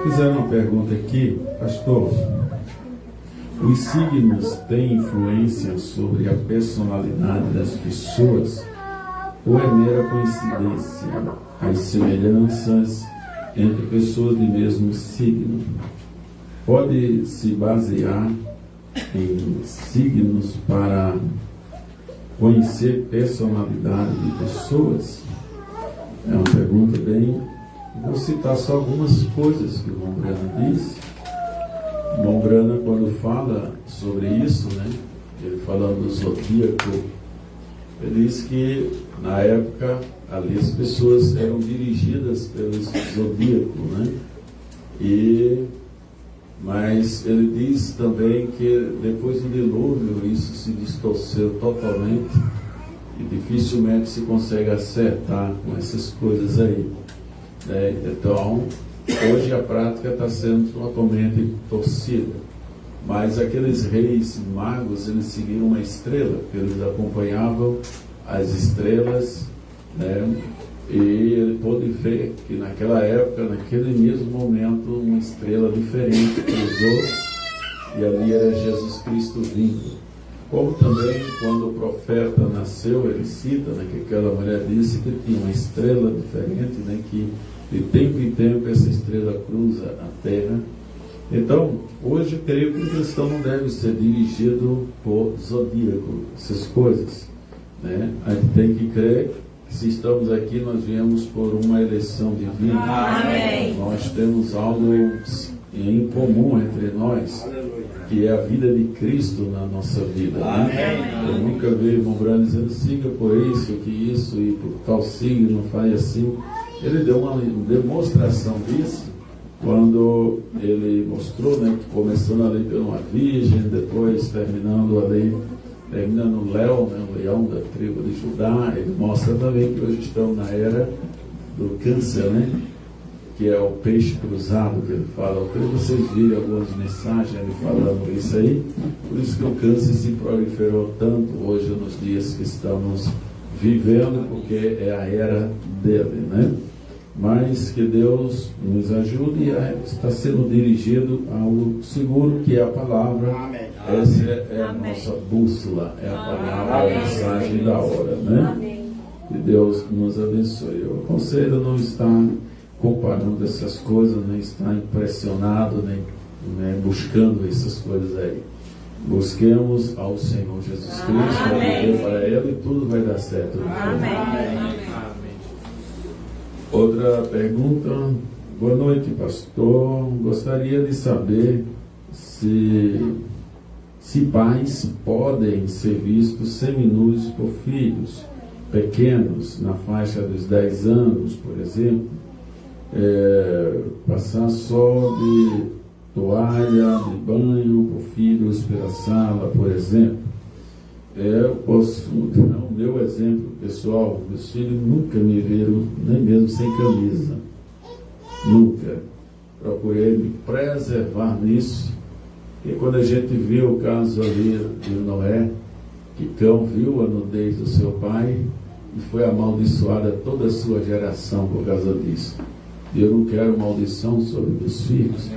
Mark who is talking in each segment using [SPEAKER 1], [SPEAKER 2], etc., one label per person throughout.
[SPEAKER 1] Fizeram uma pergunta aqui, pastor. Os signos têm influência sobre a personalidade das pessoas ou é mera coincidência as semelhanças entre pessoas de mesmo signo? Pode se basear em signos para conhecer personalidade de pessoas? É uma pergunta bem... Vou citar só algumas coisas que o Mombrana disse. O Mombrana, quando fala sobre isso, né, ele falando do zodíaco, ele diz que na época ali as pessoas eram dirigidas pelo zodíaco, né? Mas ele diz também que depois do dilúvio isso se distorceu totalmente e dificilmente se consegue acertar com essas coisas aí. Então, hoje a prática está sendo totalmente torcida. Mas aqueles reis magos, eles seguiram uma estrela, eles acompanhavam as estrelas, né? E ele pôde ver que naquela época, naquele mesmo momento, uma estrela diferente cruzou e ali era Jesus Cristo vindo. Como também, quando o profeta nasceu, ele cita, né, que aquela mulher disse que tinha uma estrela diferente, né, que de tempo em tempo essa estrela cruza a terra. Então, hoje eu creio que o cristão não deve ser dirigido por zodíaco, essas coisas, né? A gente tem que crer que se estamos aqui, nós viemos por uma eleição divina.
[SPEAKER 2] Amém.
[SPEAKER 1] Nós temos algo em comum entre nós, que é a vida de Cristo na nossa vida, né? Eu nunca vi o irmão Brando dizendo, siga por isso, que isso, e por tal signo, faz assim. Ele deu uma demonstração disso quando ele mostrou, né, que começando ali por uma virgem, depois terminando no Léo, né, o leão da tribo de Judá. Ele mostra também que hoje estamos na era do câncer, né, que é o peixe cruzado que ele fala. Eu creio que vocês viram algumas mensagens ele falando isso aí. Por isso que o câncer se proliferou tanto hoje nos dias que estamos vivendo, porque é a era dele, né? Mas que Deus nos ajude a estar sendo dirigido ao seguro, que é a palavra. Amém. Essa é a nossa bússola, é a palavra, a mensagem da hora, né? Amém. Que Deus nos abençoe. Eu aconselho não estar comparando essas coisas, nem estar impressionado, nem buscando essas coisas aí. Busquemos ao Senhor Jesus Cristo, viver para Ele e tudo vai dar certo. Amém. Outra pergunta. Boa noite, pastor. Gostaria de saber se pais podem ser vistos seminus por filhos pequenos, na faixa dos 10 anos, por exemplo, passar só de toalha, de banho por filhos pela sala, por exemplo. Eu posso dar o meu exemplo pessoal. Meus filhos nunca me viram, nem mesmo sem camisa. Nunca. Procurei me preservar nisso. E quando a gente viu o caso ali de Noé, que Cão viu a nudez do seu pai e foi amaldiçoada toda a sua geração por causa disso. E eu não quero maldição sobre meus filhos.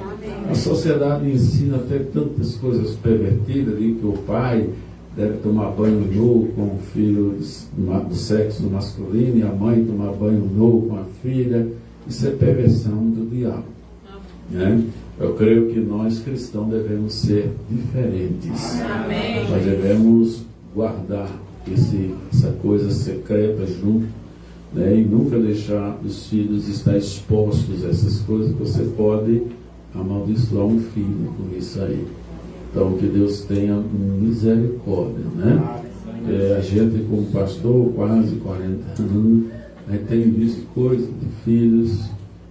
[SPEAKER 1] A sociedade ensina até tantas coisas pervertidas, de que o pai deve tomar banho nu com o filho do sexo masculino e a mãe tomar banho nu com a filha. Isso é perversão do diabo, né? Eu creio que nós cristãos devemos ser diferentes. Amém. Nós devemos guardar essa coisa secreta junto, né? E nunca deixar os filhos estar expostos a essas coisas, que você pode amaldiçoar um filho com isso aí. Então, que Deus tenha misericórdia, né? A gente, como pastor, quase 40 anos, a gente tem visto coisas de filhos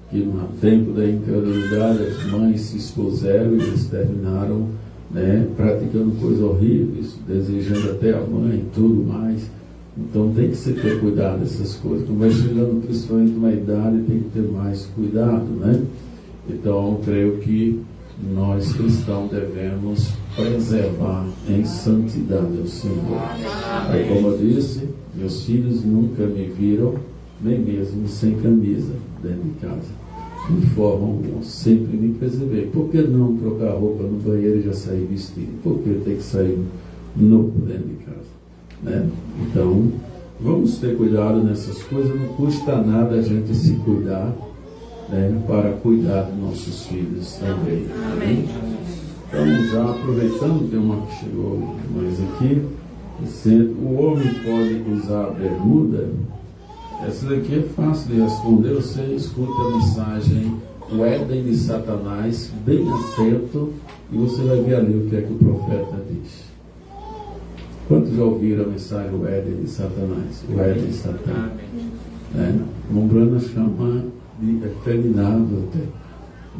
[SPEAKER 1] que no tempo da incredulidade as mães se expuseram e eles terminaram, né, praticando coisas horríveis, desejando até a mãe e tudo mais. Então tem que se ter cuidado dessas coisas. Quando vai chegando principalmente uma idade, tem que ter mais cuidado, né? Então eu creio que nós cristãos devemos preservar em santidade ao Senhor. Aí, como eu disse, meus filhos nunca me viram, nem mesmo sem camisa dentro de casa. de forma alguma, sempre me preservei. Por que não trocar a roupa no banheiro e já sair vestido? Por que tem que sair novo dentro de casa? Né? Então, vamos ter cuidado nessas coisas, não custa nada a gente se cuidar, né, para cuidar dos nossos filhos também. Amém. Então, já aproveitando, tem uma que chegou mais aqui, dizendo, o homem pode usar bermuda? Essa daqui é fácil de responder, você escuta a mensagem O Éden de Satanás, bem atento, e você vai ver ali o que é que o profeta diz. Quantos já ouviram a mensagem O Éden de Satanás? O Éden de Satanás. Mombrana chama de efeminado até.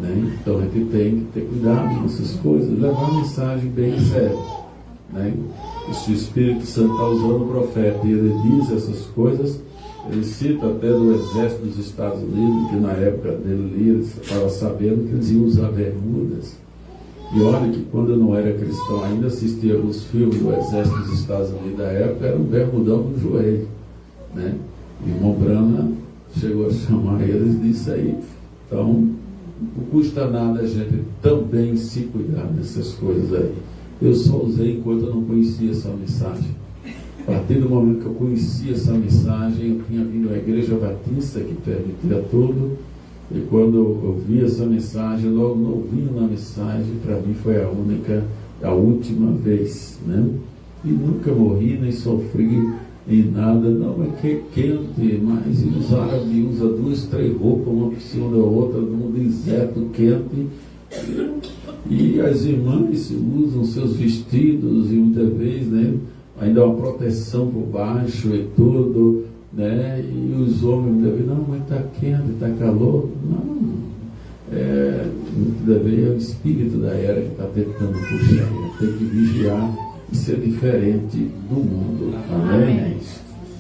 [SPEAKER 1] Né? Então a gente tem que ter cuidado com essas coisas, levar a mensagem bem a sério. Né? E se o Espírito Santo está usando o profeta e ele diz essas coisas, ele cita até do exército dos Estados Unidos, que na época dele ele estava sabendo que eles iam usar bermudas. E olha que quando eu não era cristão ainda, assistia os filmes do exército dos Estados Unidos da época, era um bermudão no joelho. Né? E o Mombrana chegou a chamar eles disso aí. Então, não custa nada a gente também se cuidar dessas coisas aí. Eu só usei enquanto eu não conhecia essa mensagem. A partir do momento que eu conhecia essa mensagem, eu tinha vindo à Igreja Batista, que permitia tudo, e quando eu vi essa mensagem, logo ouvindo na mensagem, para mim foi a última vez, né? E nunca morri, nem sofri em nada, não, é que é quente, mas os árabes usam 2, 3 roupas, uma por cima da outra, num deserto quente, e as irmãs usam seus vestidos, e muitas vezes, né, ainda uma proteção por baixo e tudo, né, e os homens muitas vezes, não, mas está quente, está calor, não, muitas vezes é o espírito da era que está tentando puxar, tem que vigiar e ser diferente do mundo. Amém?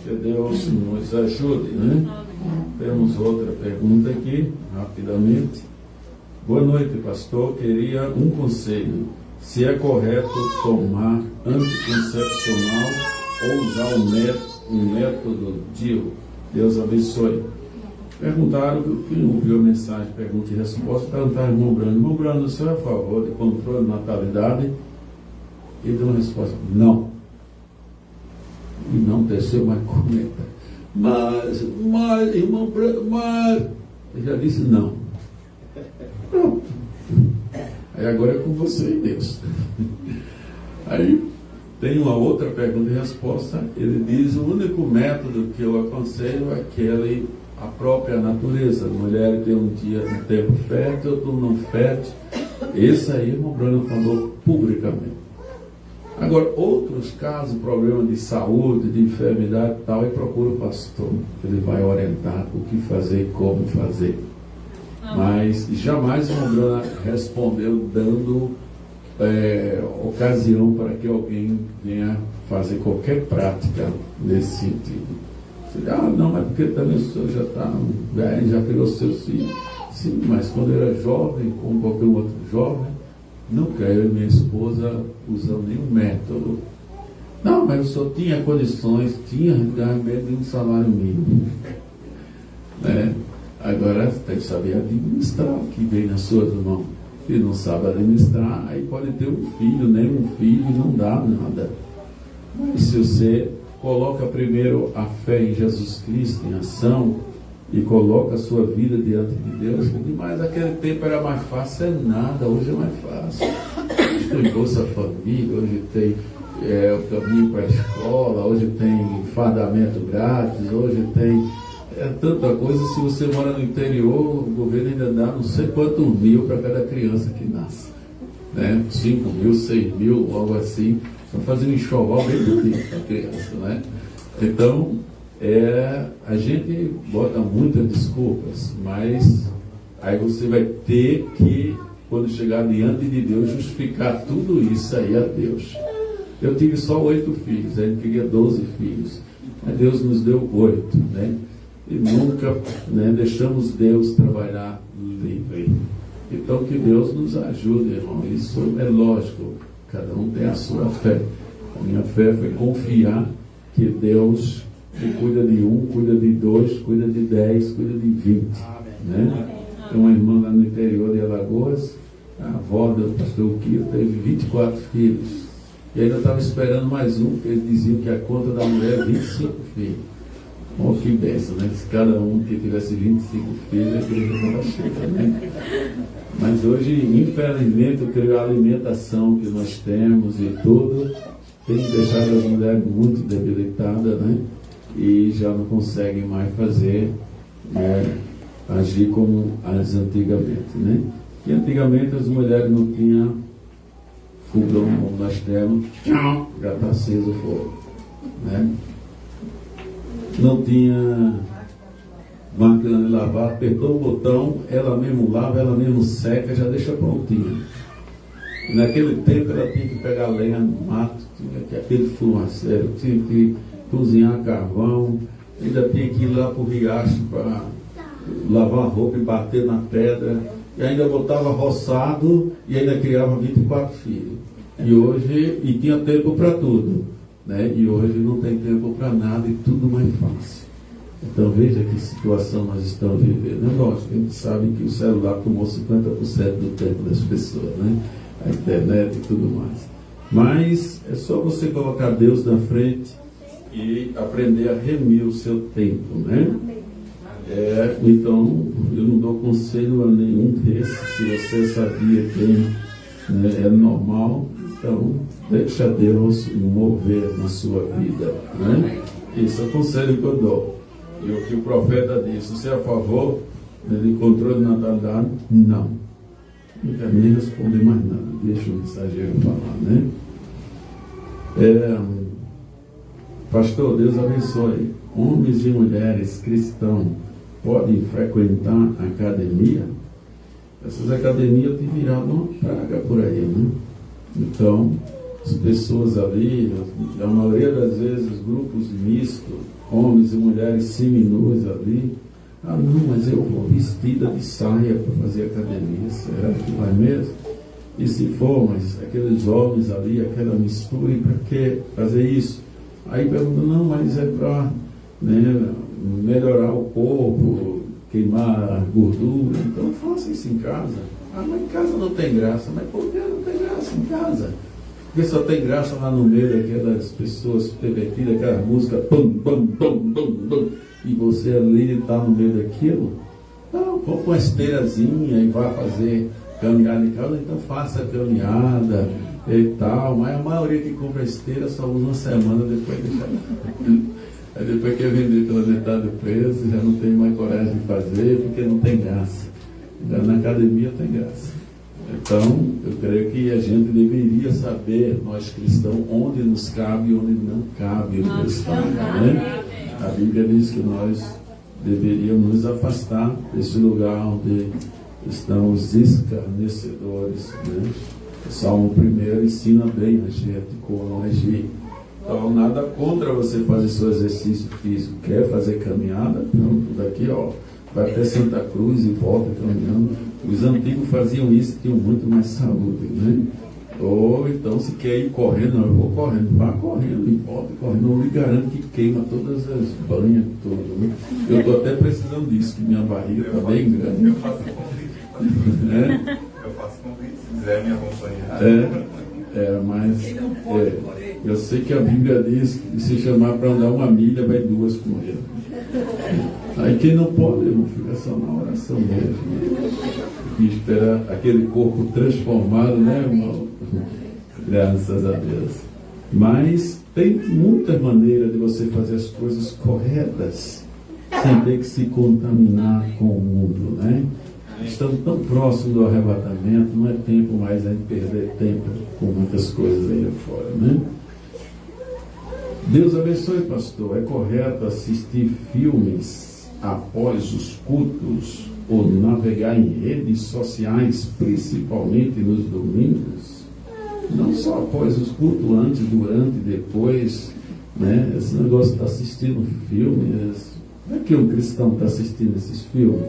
[SPEAKER 1] Que Deus nos ajude, né? Temos outra pergunta aqui, rapidamente. Boa noite, pastor. Queria um conselho. Se é correto tomar anticoncepcional ou usar um método DIU? Deus abençoe. Perguntaram, quem ouviu a mensagem, pergunta e resposta, perguntaram ao irmão Brando. Irmão Brando, o senhor é a favor de controle de natalidade? E deu uma resposta, não. E não desceu mais comenta. Mas, irmão Brando, ele já disse não. Pronto. Aí agora é com você e Deus. Aí tem uma outra pergunta e resposta. Ele diz, o único método que eu aconselho é aquele, a própria natureza. A mulher tem um tempo fértil, outro não fértil. Esse aí o irmão Brando falou publicamente. Agora, outros casos, problema de saúde, de enfermidade e tal, e procura o pastor. Ele vai orientar o que fazer e como fazer. Mas jamais o irmão Brando respondeu dando ocasião para que alguém venha fazer qualquer prática nesse sentido. Você, não, mas porque também o senhor já está velho, já criou seus filhos. Sim, mas quando eu era jovem, como qualquer outro jovem, nunca eu e minha esposa usamos nenhum método. Não, mas o senhor tinha condições, tinha ganhamento de um salário mínimo. Né? Agora tem que saber administrar o que vem nas suas mãos. Se não sabe administrar, aí pode ter um filho, nem um filho, não dá nada. Mas se você coloca primeiro a fé em Jesus Cristo em ação e coloca a sua vida diante de Deus, mas naquele tempo era mais fácil, nada, hoje é mais fácil. Hoje tem Bolsa Família, hoje tem o caminho para a escola, hoje tem fardamento grátis, hoje tem tanta coisa. Se você mora no interior, o governo ainda dá não sei quantos mil para cada criança que nasce, né? 5 mil, 6 mil, algo assim, para fazer um enxoval bem bonito para a criança, né? Então, a gente bota muitas desculpas, mas aí você vai ter que, quando chegar diante de Deus, justificar tudo isso aí a Deus. Eu tive só 8 filhos, a gente queria 12 filhos, mas Deus nos deu 8, né? E nunca, né, deixamos Deus trabalhar livre. Então que Deus nos ajude, irmão. Isso é lógico, cada um tem a sua fé. A minha fé foi confiar que Deus, que cuida de 1, cuida de 2, cuida de 10, cuida de 20, né? Tem uma irmã lá no interior de Alagoas, a avó do pastor Kio teve 24 filhos. E ainda estava esperando mais um, porque eles diziam que a conta da mulher é 25 filhos. Oh, que bênção, né? Se cada um que tivesse 25 filhos, a igreja estava cheia, né? Mas hoje, infelizmente, eu creio que a alimentação que nós temos e tudo tem deixado as mulheres muito debilitadas, né? E já não conseguem mais fazer, né, agir como as antigamente, né? E antigamente as mulheres não tinham fogão como nós temos, já está aceso o fogo, né? Não tinha máquina de lavar, apertou o botão, ela mesmo lava, ela mesmo seca, já deixa prontinha. E naquele tempo ela tinha que pegar lenha no mato, tinha que aquele fumaceiro, tinha que cozinhar carvão, ainda tinha que ir lá para o riacho para lavar a roupa e bater na pedra, e ainda botava roçado e ainda criava 24 filhos. E hoje, e tinha tempo para tudo, né? E hoje não tem tempo para nada e tudo mais fácil. Então veja que situação nós estamos vivendo. É lógico, a gente sabe que o celular tomou 50% do tempo das pessoas, né? A internet e tudo mais. Mas é só você colocar Deus na frente e aprender a remir o seu tempo, né? Então, eu não dou conselho a nenhum desses. Se você sabia que, né, é normal, então deixa Deus mover na sua vida, né? Esse é o conselho que eu dou. E o que o profeta disse: você é a favor do controle de natalidade? Não. Não quero nem responder mais nada. Deixa o mensageiro falar, né? Pastor, Deus abençoe. Homens e mulheres cristãos podem frequentar a academia? Essas academias têm virado uma praga por aí, né? Então, as pessoas ali, a maioria das vezes, grupos mistos, homens e mulheres seminus ali. Ah, não, mas eu vou vestida de saia para fazer academia. Será que vai mesmo? E se for, mas aqueles homens ali, aquela mistura, e para que fazer isso? Aí pergunta, não, mas é para, né, melhorar o corpo, queimar a gordura. Então faça isso em casa. Ah, mas em casa não tem graça. Mas por que não tem graça em casa? Porque só tem graça lá no meio daquelas pessoas pervertidas, aquela música pum, pum, pum, pum, pum, e você ali está no meio daquilo. Então, compra uma esteirazinha e vai fazer caminhada em casa, então faça a caminhada e tal. Mas a maioria que compra esteira só usa uma semana, depois deixa. Aí depois quer vender pela metade do preço, já não tem mais coragem de fazer, porque não tem graça. Já na academia tem graça. Então, eu creio que a gente deveria saber, nós cristãos, onde nos cabe e onde não cabe o cristão, né? A Bíblia diz que nós deveríamos nos afastar desse lugar onde estão os escarnecedores, né? O Salmo 1 ensina bem a gente como agir. Então, nada contra você fazer seu exercício físico. Quer fazer caminhada? Pronto, daqui, ó, vai até Santa Cruz e volta caminhando. Os antigos faziam isso, tinham muito mais saúde, né? Ou então, se quer ir correndo, não, eu vou correndo, vá correndo e volta correndo. Eu lhe garanto que queima todas as banhas, tudo, né? Eu estou até precisando disso, que minha barriga está bem grande.
[SPEAKER 2] Eu faço convite.
[SPEAKER 1] É?
[SPEAKER 2] Eu faço convite, se quiser me acompanhar.
[SPEAKER 1] Mas eu sei que a Bíblia diz que se chamar para andar 1 milha, vai 2 com ele. Aí quem não pode, irmão, fica só na oração mesmo. E esperar aquele corpo transformado, né, irmão? Graças a Deus. Mas tem muitas maneiras de você fazer as coisas corretas, sem ter que se contaminar com o mundo, né? Estamos tão próximos do arrebatamento, não é tempo mais a gente perder tempo com muitas coisas aí fora, né? Deus abençoe, pastor. É correto assistir filmes após os cultos ou navegar em redes sociais, principalmente nos domingos? Não só após os cultos, antes, durante, depois, né? Esse negócio de estar assistindo filmes, como é que um cristão está assistindo esses filmes?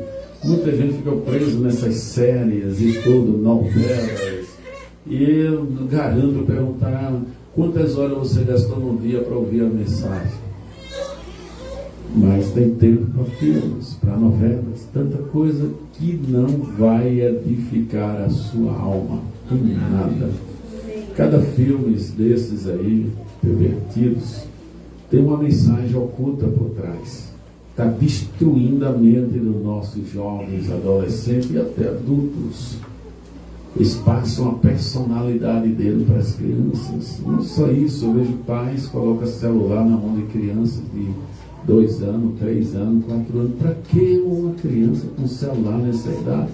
[SPEAKER 1] Muita gente fica preso nessas séries e tudo, novelas. E eu garanto perguntar quantas horas você gastou no dia para ouvir a mensagem. Mas tem tempo para filmes, para novelas, tanta coisa que não vai edificar a sua alma em nada. Cada filme desses aí, pervertidos, tem uma mensagem oculta por trás. Está destruindo a mente dos nossos jovens, adolescentes e até adultos. Eles passam a personalidade dele para as crianças. Não só isso, eu vejo pais que colocam celular na mão de crianças de 2 anos, 3 anos, 4 anos. Para que uma criança com celular nessa idade?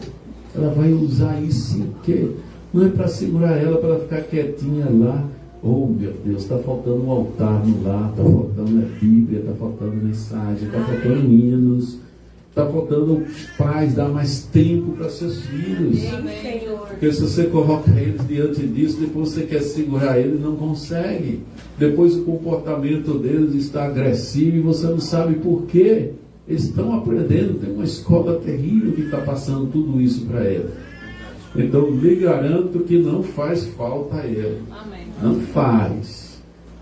[SPEAKER 1] Ela vai usar isso em quê? Não é para segurar ela, para ela ficar quietinha lá. Oh, meu Deus, está faltando um altar no lar, está faltando a Bíblia, está faltando mensagem, está faltando hinos, está faltando os pais dar mais tempo para seus filhos. Porque se você coloca eles diante disso, depois você quer segurar eles, não consegue. Depois o comportamento deles está agressivo e você não sabe por quê. Eles estão aprendendo, tem uma escola terrível que está passando tudo isso para eles. Então, lhe garanto que não faz falta a ele.
[SPEAKER 3] Amém.
[SPEAKER 1] Não faz.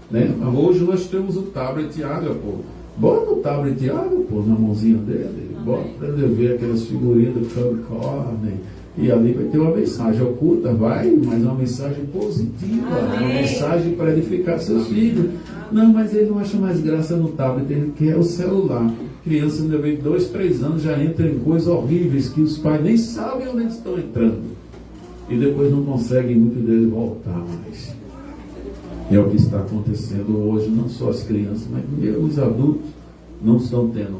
[SPEAKER 1] Né? Mas hoje nós temos o tablet água, pô. Bota o tablet água, pô, na mãozinha dele. Bota para ele ver aquelas figurinhas do Camcorne. E ali vai ter uma mensagem oculta, vai, mas uma mensagem positiva. Uma mensagem para edificar seus filhos. Não, mas ele não acha mais graça no tablet, ele quer o celular. Criança de 2, 3 anos já entra em coisas horríveis que os pais nem sabem onde eles estão entrando. E depois não conseguem, muitos deles, voltar mais. É o que está acontecendo hoje, não só as crianças, mas mesmo os adultos não estão tendo.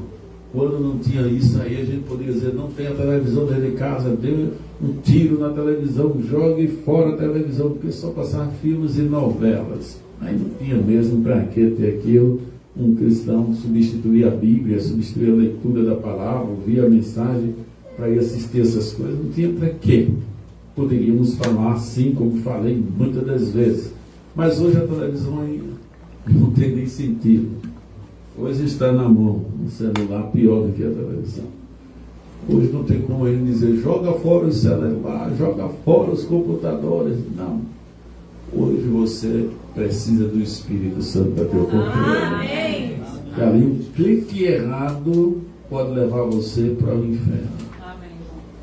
[SPEAKER 1] Quando não tinha isso aí, a gente poderia dizer, não tem a televisão dentro de casa, dê um tiro na televisão, jogue fora a televisão, porque só passar filmes e novelas. Aí não tinha mesmo para que ter aquilo. Um cristão substituir a Bíblia, substituir a leitura da palavra, ouvir a mensagem para ir assistir essas coisas, não tinha para quê. Poderíamos falar assim, como falei muitas das vezes. Mas hoje a televisão aí não tem nem sentido. Hoje está na mão, um celular pior do que a televisão. Hoje não tem como ele dizer, joga fora o celular, joga fora os computadores. Não. Hoje você precisa do Espírito Santo para ter o controle. E ali um clique errado pode levar você para o inferno.
[SPEAKER 3] Amém.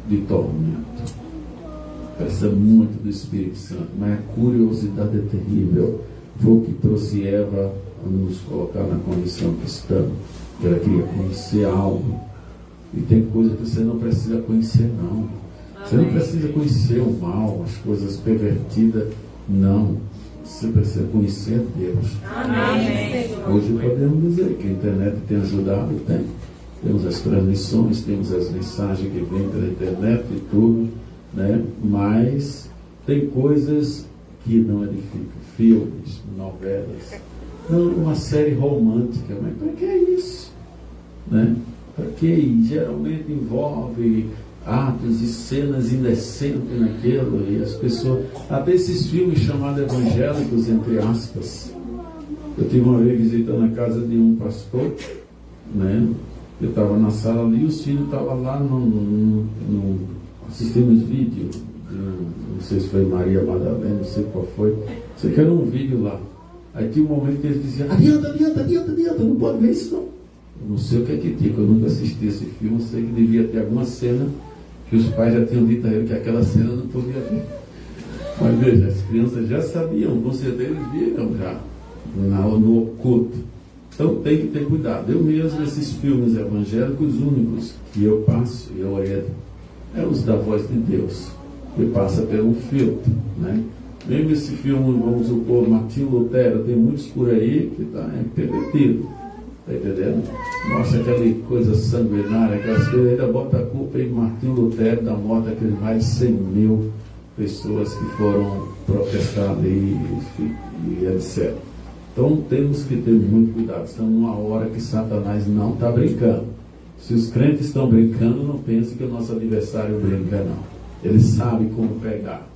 [SPEAKER 1] De tormento. Precisa muito do Espírito Santo, mas a curiosidade é terrível. Foi o que trouxe Eva a nos colocar na condição cristã, que ela queria conhecer algo. E tem coisa que você não precisa conhecer, não. Você não precisa conhecer o mal, as coisas pervertidas, não. Você precisa conhecer Deus.
[SPEAKER 3] Amém.
[SPEAKER 1] Hoje podemos dizer que a internet tem ajudado, tem. Temos as transmissões, temos as mensagens que vêm pela internet e tudo. Né? Mas tem coisas que não edificam, filmes, novelas, não uma série romântica, mas para que isso? Né? Para que? Geralmente envolve atos e cenas indecentes naquilo, e as pessoas, até esses filmes chamados evangélicos, entre aspas. Eu tive uma vez visitando a casa de um pastor, né? Eu estava na sala ali e os filhos estavam lá assistimos vídeo, não sei se foi Maria Madalena, não sei qual foi. Você quer um vídeo lá. Aí tinha um momento que eles diziam, adianta, não pode ver isso não. Eu não sei o que é que tinha, eu nunca assisti esse filme, sei que devia ter alguma cena que os pais já tinham dito a ele que aquela cena não podia ver. Mas veja, as crianças já sabiam, com certeza eles viram já no oculto. Então tem que ter cuidado. Eu mesmo, esses filmes evangélicos únicos que eu passo, eu oriento, é os da voz de Deus, que passa por um filtro, né? Mesmo esse filme, vamos supor, Martinho Lutero, tem muitos por aí que está pervertido, está entendendo? Mostra aquela coisa sanguinária, aquelas coisas, ainda bota a culpa em Martinho Lutero da morte daqueles mais de 100 mil pessoas que foram protestar ali e etc. Então temos que ter muito cuidado, estamos numa hora que Satanás não está brincando. Se os crentes estão brincando, não pense que o nosso adversário brinca, não. Ele sabe como pegar.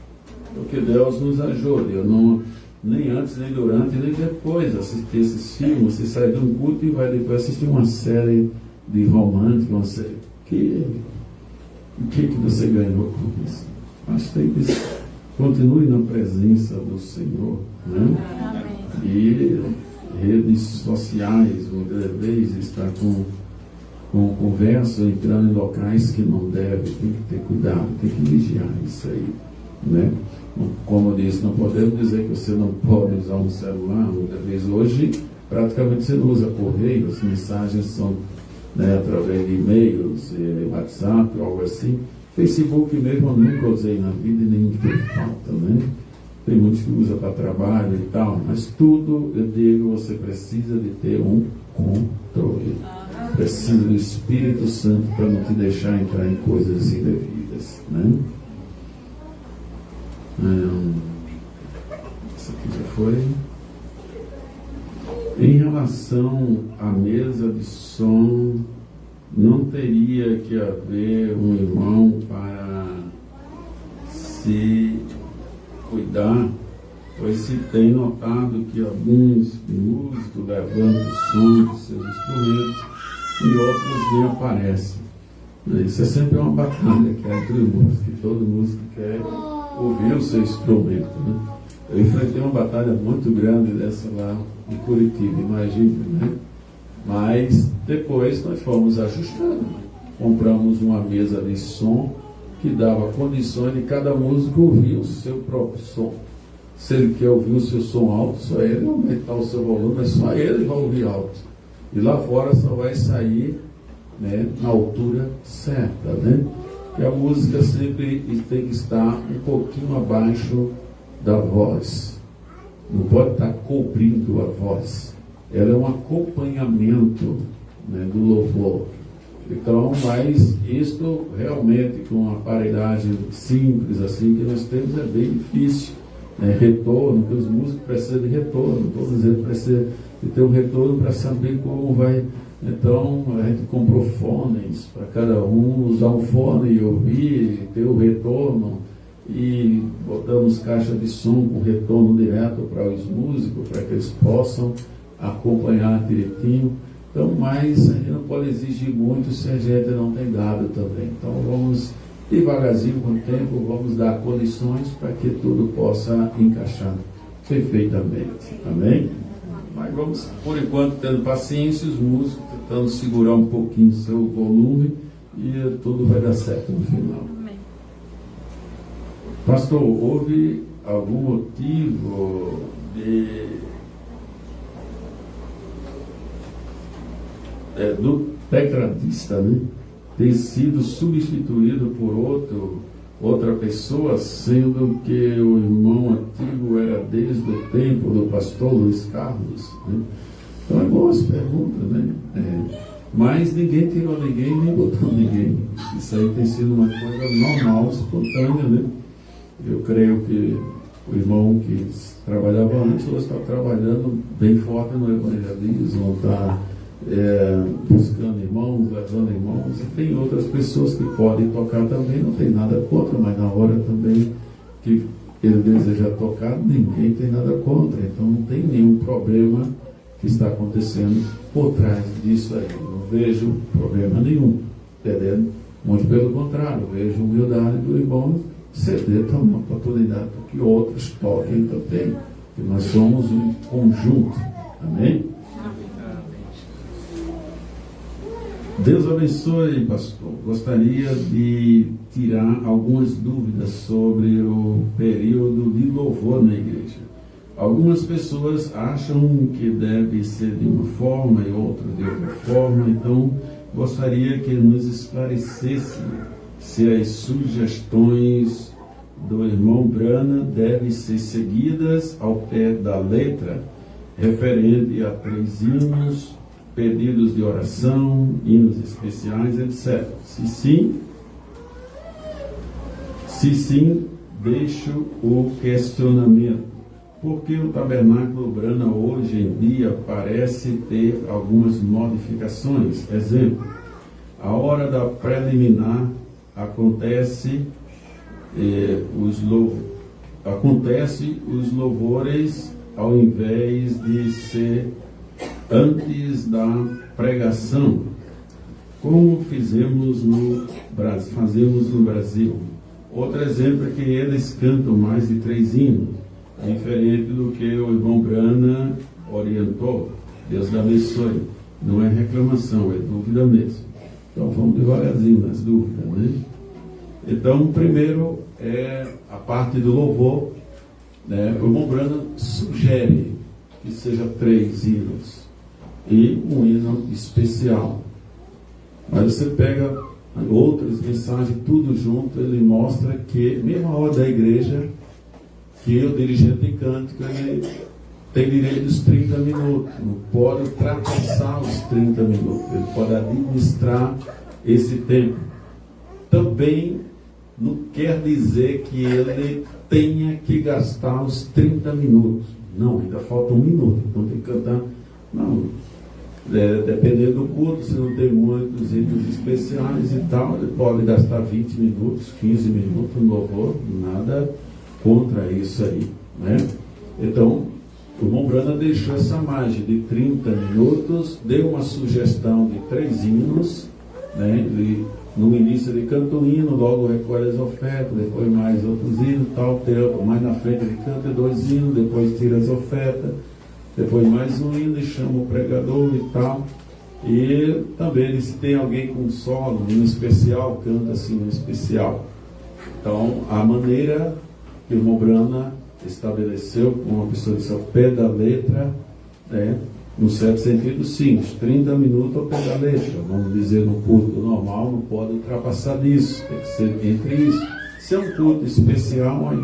[SPEAKER 1] Porque Deus nos ajude. Eu não, nem antes, nem durante, nem depois assistir esses filmes. Você sai de um culto e vai depois assistir uma série de romântica, uma série. O que você ganhou com isso? Acho que tem que continue na presença do Senhor, né? E redes sociais, muitas vezes está com conversa, entrando em locais que não deve, tem que ter cuidado, tem que vigiar isso aí, né? Como eu disse, não podemos dizer que você não pode usar um celular. Muitas vezes hoje, praticamente você não usa correio, as mensagens são, né, através de e-mails, WhatsApp, algo assim. Facebook mesmo eu nunca usei na vida e nem fez falta, né? Tem muitos que usam para trabalho e tal, mas tudo, eu digo, você precisa de ter um controle. Precisa do Espírito Santo para não te deixar entrar em coisas indevidas, né? Isso aqui já foi. Em relação à mesa de som, não teria que haver um irmão para se cuidar, pois se tem notado que alguns músicos levantam o som de seus instrumentos e outros nem aparecem. Isso é sempre uma batalha que é entre músicos, que todo músico quer ouvir o seu instrumento, né? Eu enfrentei uma batalha muito grande dessa lá em Curitiba, imagina, né? Mas depois nós fomos ajustando. Compramos uma mesa de som que dava condições de cada músico ouvir o seu próprio som. Se ele quer ouvir o seu som alto, só ele aumentar o seu volume, mas só ele vai ouvir alto. E lá fora só vai sair, né, na altura certa, né? Que a música sempre tem que estar um pouquinho abaixo da voz. Não pode estar cobrindo a voz. Ela é um acompanhamento, né, do louvor. Então, mas isto realmente com uma aparelhagem simples assim que nós temos é bem difícil. Retorno, que os músicos precisam de retorno, todos eles precisam de ter um retorno para saber como vai. Então, a gente comprou fones para cada um usar um fone e ouvir, ter o retorno, e botamos caixa de som com retorno direto para os músicos, para que eles possam acompanhar direitinho. Então, mas a gente não pode exigir muito se a gente não tem dado também. Então, vamos devagarzinho com o tempo, vamos dar condições para que tudo possa encaixar perfeitamente. Amém? Mas vamos, por enquanto, tendo paciência, os músicos tentando segurar um pouquinho seu volume e tudo vai dar certo no final.
[SPEAKER 3] Amém.
[SPEAKER 1] Pastor, houve algum motivo do tecladista, né, ter sido substituído por outra pessoa, sendo que o irmão antigo era desde o tempo do pastor Luiz Carlos, né? Então é boas perguntas, né? Mas ninguém tirou ninguém, nem botou ninguém. Isso aí tem sido uma coisa normal, espontânea, né? Eu creio que o irmão que trabalhava antes hoje está trabalhando bem forte no evangelismo, está buscando irmãos, levando irmãos, e tem outras pessoas que podem tocar também, não tem nada contra, mas na hora também que ele deseja tocar, ninguém tem nada contra, então não tem nenhum problema que está acontecendo por trás disso aí, não vejo problema nenhum, entendendo? Muito pelo contrário, vejo humildade do irmão ceder também a oportunidade para que outros toquem também, que nós somos um conjunto, amém? Deus abençoe, pastor. Gostaria de tirar algumas dúvidas sobre o período de louvor na igreja. Algumas pessoas acham que deve ser de uma forma e outra de outra forma, então gostaria que nos esclarecesse se as sugestões do irmão Brana devem ser seguidas ao pé da letra, referente a 3 hinos, pedidos de oração, hinos especiais, etc. Se sim, deixo o questionamento. Por que o Tabernáculo Brana hoje em dia parece ter algumas modificações? Exemplo, a hora da preliminar acontece os louvores ao invés de ser antes da pregação, como fazemos no Brasil. Outro exemplo é que eles cantam mais de 3 hinos, diferente do que o irmão Brana orientou, Deus abençoe. Não é reclamação, é dúvida mesmo. Então vamos devagarzinho nas dúvidas, né? Então, primeiro é a parte do louvor, né? O irmão Branham sugere que seja 3 hinos e um hino especial. Mas você pega outras mensagens, tudo junto, ele mostra que, mesmo a hora da igreja, que o dirigente de cântico ele tem direito dos 30 minutos, não pode ultrapassar os 30 minutos, ele pode administrar esse tempo. Também não quer dizer que ele tenha que gastar os 30 minutos. Não, ainda falta 1 minuto, então tem que cantar. Não, dependendo do culto, se não tem muitos hinos especiais e tal, ele pode gastar 20 minutos, 15 minutos no louvor, nada contra isso aí, né? Então, o irmão Branham deixou essa margem de 30 minutos, deu uma sugestão de 3 hinos, né? Ele, no início ele canta um hino, logo recolhe as ofertas, depois mais outros hinos, tal, mais na frente ele canta 2 hinos, depois tira as ofertas, depois mais um hino e chama o pregador e tal. E também se tem alguém com solo, um especial, canta assim um especial. Então, a maneira que o irmão Branham estabeleceu, com uma pessoa disse ao pé da letra, né? No certo sentido, sim, os 30 minutos ao pé da letra. Vamos dizer, no culto normal, não pode ultrapassar disso, tem que ser entre isso. Se é um culto especial, aí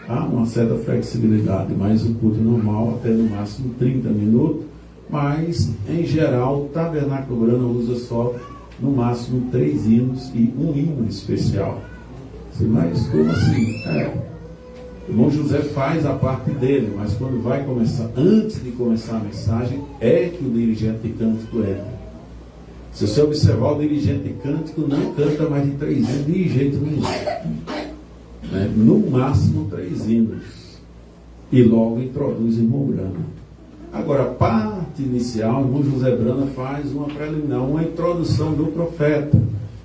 [SPEAKER 1] há uma certa flexibilidade, mas o culto normal, até no máximo 30 minutos, mas, em geral, o Tabernáculo Branham usa só, no máximo, 3 hinos e um hino especial. Mas como assim? O irmão José faz a parte dele, mas quando vai começar, antes de começar a mensagem, é que o dirigente de cântico entra. Se você observar, o dirigente de cântico não canta mais de 3 hinos de jeito nenhum, né? No máximo 3 hinos. E logo introduz o irmão Branham. Agora, a parte inicial, o irmão José Branham faz uma preliminar, uma introdução do profeta.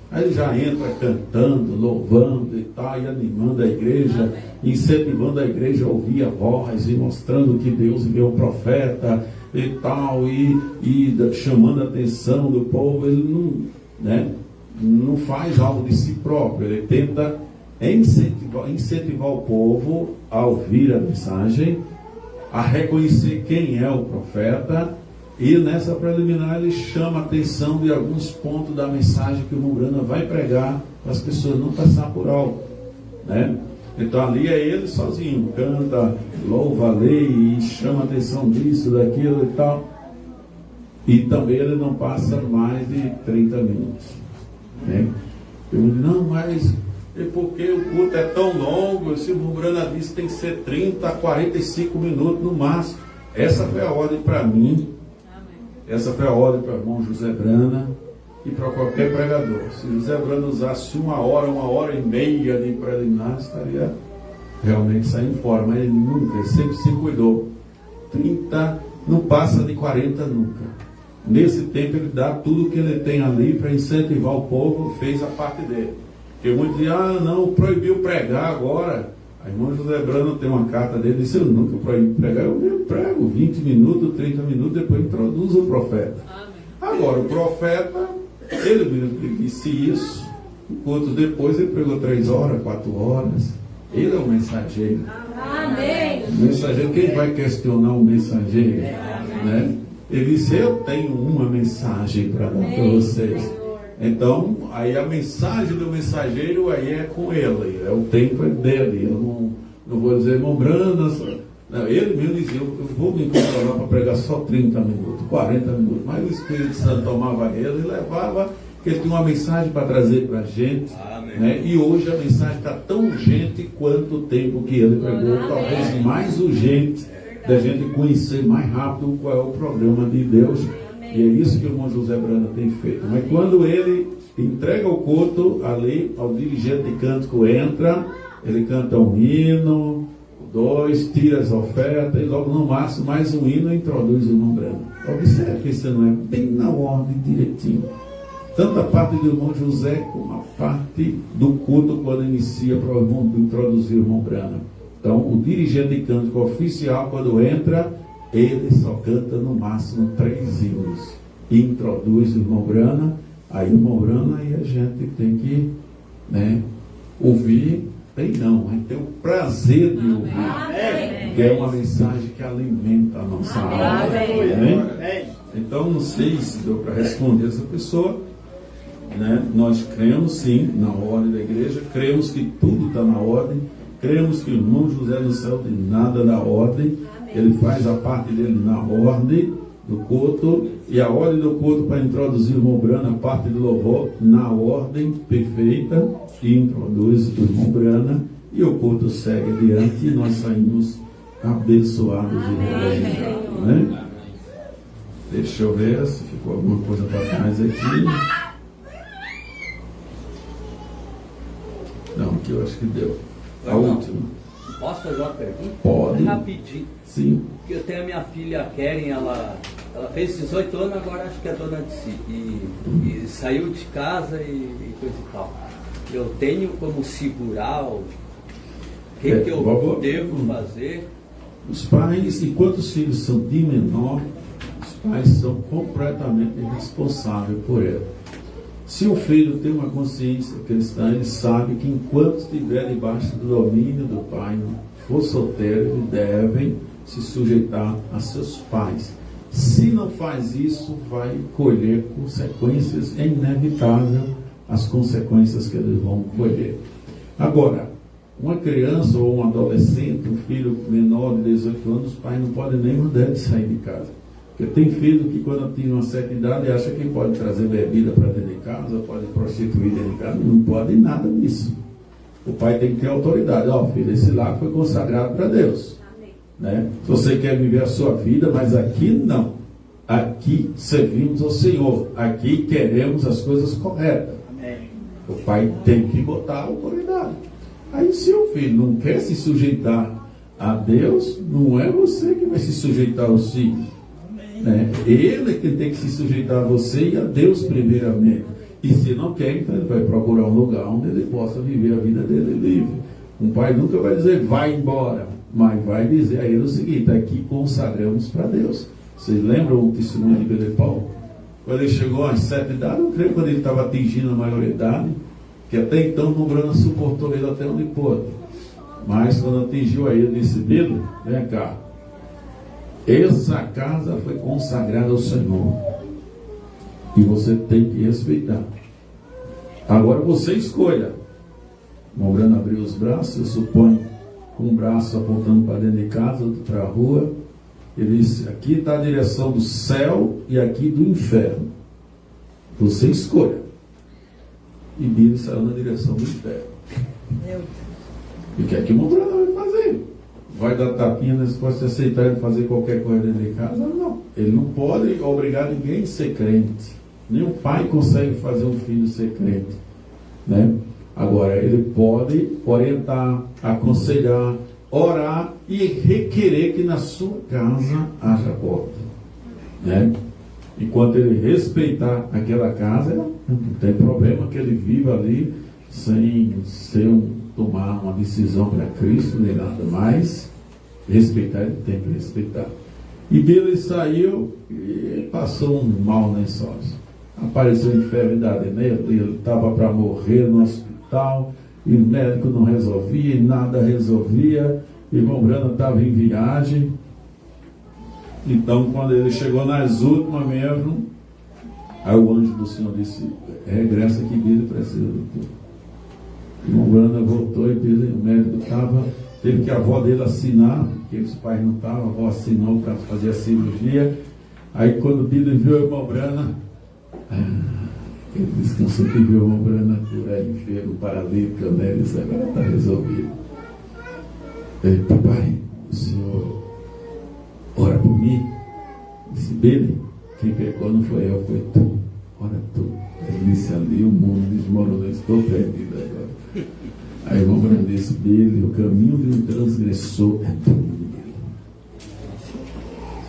[SPEAKER 1] Aí ele já entra cantando, louvando e tal, e animando a igreja, incentivando a igreja a ouvir a voz, e mostrando que Deus enviou o profeta e tal, e chamando a atenção do povo. Ele não, né, não faz algo de si próprio, ele tenta incentivar o povo a ouvir a mensagem, a reconhecer quem é o profeta. E nessa preliminar ele chama a atenção de alguns pontos da mensagem que o irmão Branham vai pregar, para as pessoas não passar por alto, né? Então ali é ele sozinho, canta, louva a lei e chama a atenção disso, daquilo e tal. E também ele não passa mais de 30 minutos, né? Eu digo, não, mas é porque o culto é tão longo, esse irmão Branham disse que tem que ser 30 a 45 minutos no máximo. Essa foi a ordem para mim. Essa foi a ordem para o irmão José Branham e para qualquer pregador. Se José Branham usasse 1 hora e meia de preliminar, estaria realmente saindo fora. Mas ele nunca, ele sempre se cuidou. 30, não passa de 40 nunca. Nesse tempo ele dá tudo que ele tem ali para incentivar o povo, fez a parte dele. Porque muitos dizem, não, proibiu pregar agora. A irmã José Branham tem uma carta dele, disse, eu nunca proíbo pregar, eu prego 20 minutos, 30 minutos, depois introduzo o profeta. Amém. Agora, o profeta, ele mesmo disse isso, enquanto depois ele pregou 3 horas, 4 horas, ele é o mensageiro. Amém. O mensageiro, quem vai questionar o mensageiro? Né? Ele disse, eu tenho uma mensagem para dar para vocês. Então, aí a mensagem do mensageiro aí é com ele, o tempo é dele. Eu não vou dizer, irmão Branham, ele mesmo dizia, eu vou me controlar para pregar só 30 minutos, 40 minutos. Mas o Espírito Santo tomava ele e levava, que ele tinha uma mensagem para trazer para a gente. Né? E hoje a mensagem está tão urgente quanto o tempo que ele pregou, talvez mais urgente, da gente conhecer mais rápido qual é o programa de Deus. E é isso que o irmão José Branham tem feito. Mas quando ele entrega o culto ali, ao dirigente de cântico entra, ele canta um hino, 2, tira as ofertas, e logo no máximo mais um hino e introduz o irmão Branham. Observe que isso não é bem na ordem direitinho. Tanto a parte do irmão José como a parte do culto quando inicia para o irmão introduzir o irmão Branham. Então o dirigente de cântico oficial, quando entra, ele só canta no máximo 3 hinos. E introduz o irmão Brana, aí o irmão Brana e a gente tem que, né, ouvir, vai ter o prazer de ouvir. Amém. Que é uma mensagem que alimenta a nossa alma. Amém. Então, não sei se deu para responder essa pessoa, né? Nós cremos sim na ordem da igreja, cremos que tudo está na ordem, cremos que o irmão José no céu tem nada da ordem, ele faz a parte dele na ordem do culto, e a ordem do culto para introduzir o irmão Brana, a parte do louvor, na ordem perfeita, e introduz o irmão Brana, e o culto segue adiante, e nós saímos abençoados e realizados, né? Deixa eu ver se ficou alguma coisa para trás aqui. Não, aqui eu acho que deu. A última.
[SPEAKER 3] Posso fazer uma pergunta?
[SPEAKER 1] Pode.
[SPEAKER 3] Rapidinho.
[SPEAKER 1] Sim.
[SPEAKER 3] Eu tenho a minha filha Keren, ela fez 18 anos, agora acho que é dona de si. E saiu de casa e coisa e tal. Eu tenho como segurar o que eu devo fazer?
[SPEAKER 1] Os pais, enquanto os filhos são de menor, os pais são completamente responsáveis por ele. Se o filho tem uma consciência cristã, ele sabe que enquanto estiver debaixo do domínio do pai, não for solteiro, eles devem se sujeitar a seus pais. Se não faz isso, vai colher consequências, é inevitável as consequências que eles vão colher. Agora, uma criança ou um adolescente, um filho menor de 18 anos, os pais não podem nem mandar ele sair de casa. Porque tem filho que quando tem uma certa idade acha que pode trazer bebida para dentro de casa, pode prostituir dentro de casa, não pode nada disso. O pai tem que ter autoridade. Ó, filho, esse lar foi consagrado para Deus. Né? Se você quer viver a sua vida, mas aqui não. Aqui servimos ao Senhor. Aqui queremos as coisas corretas. Amém. O pai tem que botar a autoridade. Aí se o filho não quer se sujeitar a Deus, não é você que vai se sujeitar aos filhos. Né? Ele é que tem que se sujeitar a você e a Deus primeiramente. E se não quer, então ele vai procurar um lugar onde ele possa viver a vida dele livre. Um pai nunca vai dizer, vai embora, mas vai dizer a ele o seguinte, aqui consagramos para Deus. Vocês lembram o testemunho de Pedro e Paulo? Quando ele chegou às 7 idades, eu creio quando ele estava atingindo a maioridade, que até então o Brana suportou ele até onde pôde. Mas quando atingiu aí, ele disse, Pedro, vem cá. Essa casa foi consagrada ao Senhor. E você tem que respeitar. Agora você escolha. O Brana abriu os braços, eu suponho, com um braço apontando para dentro de casa, outro para a rua. Ele disse, aqui está a direção do céu e aqui do inferno. Você escolha. E Billy saiu na direção do inferno. E o que é que o Brana vai fazer? Vai dar tapinha nas costas e aceitar ele fazer qualquer coisa dentro de casa? Não. Ele não pode obrigar ninguém a ser crente. Nem o pai consegue fazer um filho ser crente. Né? Agora, ele pode orientar, aconselhar, orar e requerer que na sua casa haja porta. Né? Enquanto ele respeitar aquela casa, não tem problema que ele viva ali sem tomar uma decisão para Cristo, nem nada mais. Respeitar, ele tem que respeitar. E Billy saiu e passou um mal nas sócias. Apareceu enfermidade nele, ele estava para morrer no hospital, e o médico não resolvia, e nada resolvia. O irmão Brana estava em viagem. Então, quando ele chegou nas últimas mesmo, aí o anjo do Senhor disse, regressa que Billy precisa do teu. O irmão Brana voltou e o médico teve que a avó dele assinar, porque os pais não estavam, a avó assinou para fazer a cirurgia. Aí quando o Billy viu o irmão Brana, ele descansou que viu o irmão Brana por aí enfermo, paralítico, né? Ele disse, agora está resolvido. Ele, papai, o senhor ora por mim? Disse, Billy, quem pecou não foi eu, foi tu. Ora tu. Ele disse, ali o mundo desmoronou, estou perdido agora. Aí o irmão Brana disse, Billy, o caminho de um transgressor é tu.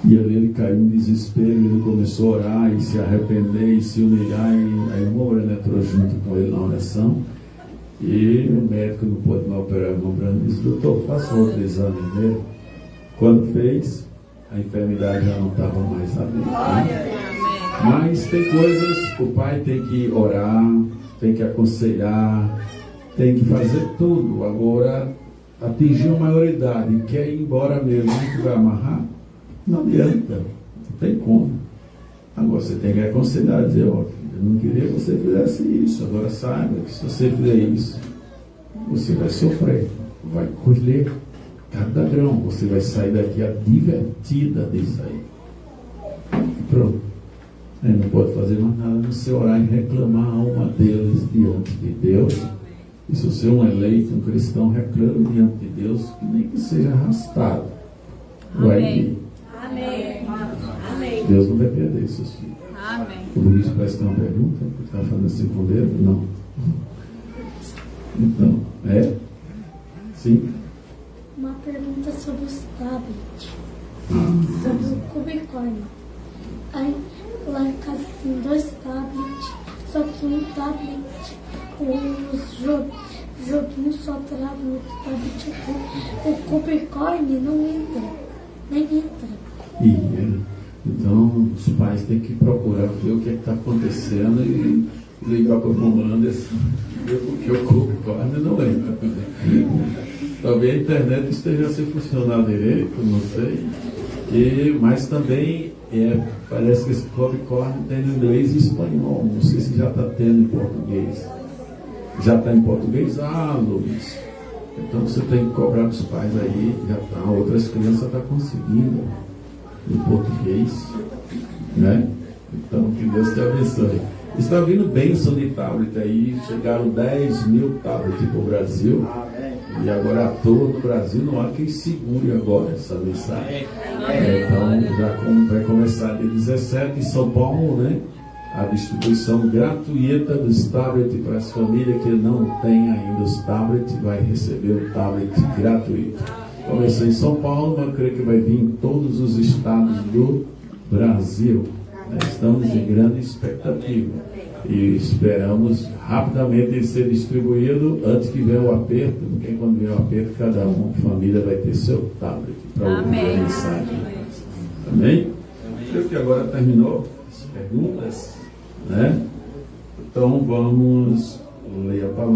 [SPEAKER 1] E ali ele caiu em desespero, ele começou a orar e se arrepender e se humilhar. E aí o irmão Brana entrou junto com ele na oração. E o médico não pôde mais operar. O irmão Brana disse, doutor, faça outro exame nele. Quando fez, a enfermidade já não estava mais ali. Né? Mas tem coisas, o pai tem que orar, tem que aconselhar, tem que fazer tudo. Agora, atingiu a maioridade e quer ir embora mesmo, a gente vai amarrar? Não adianta, não tem como. Agora você tem que aconselhar, dizer, ó, filho, eu não queria que você fizesse isso, agora saiba que se você fizer isso, você vai sofrer, vai colher cada grão, você vai sair daqui divertida disso aí. E pronto. Ele não pode fazer mais nada no seu orar e reclamar a alma deles diante de Deus. E se você é um eleito, um cristão, reclame diante de Deus, que nem que seja arrastado. Vai vir.
[SPEAKER 4] Amém. Amém.
[SPEAKER 1] Deus não vai perder seus filhos.
[SPEAKER 4] Amém.
[SPEAKER 1] O Luiz parece que tem uma pergunta, que está fazendo assim com o dedo? Não. Então, sim.
[SPEAKER 5] Uma pergunta sobre os tablets, sobre o Cubicórnio. Aí, lá em casa tem 2 tablets, só que um tablet, os joguinhos só travam, o outro tablet, o Cubicórnio não entra, nem entra.
[SPEAKER 1] Então, os pais têm que procurar ver o que está acontecendo e ligar para o comando ver porque o Cubicórnio não entra. Talvez a internet esteja sem funcionar direito, não sei. Mas também parece que esse Cubicórnio tem no inglês e espanhol. Não sei se já está tendo em português. Já está em português? Ah, Luiz. Então você tem que cobrar dos pais aí. Já tá, outras crianças estão conseguindo em português. Né? Então que Deus te abençoe. Está vindo bênção de tablet aí. Chegaram 10 mil tablets para o Brasil. E agora a todo o Brasil não há quem segure agora essa mensagem. Então já vai começar dia 17 em São Paulo, né? A distribuição gratuita dos tablets para as famílias que não têm ainda os tablets, vai receber o tablet gratuito. Começou em São Paulo, mas eu creio que vai vir em todos os estados do Brasil. Estamos em grande expectativa e esperamos rapidamente ele ser distribuído antes que venha o aperto, porque quando vier o aperto, cada família vai ter seu tablet para ouvir a mensagem. Amém? Creio que agora terminou as perguntas, né? Então vamos ler a palavra.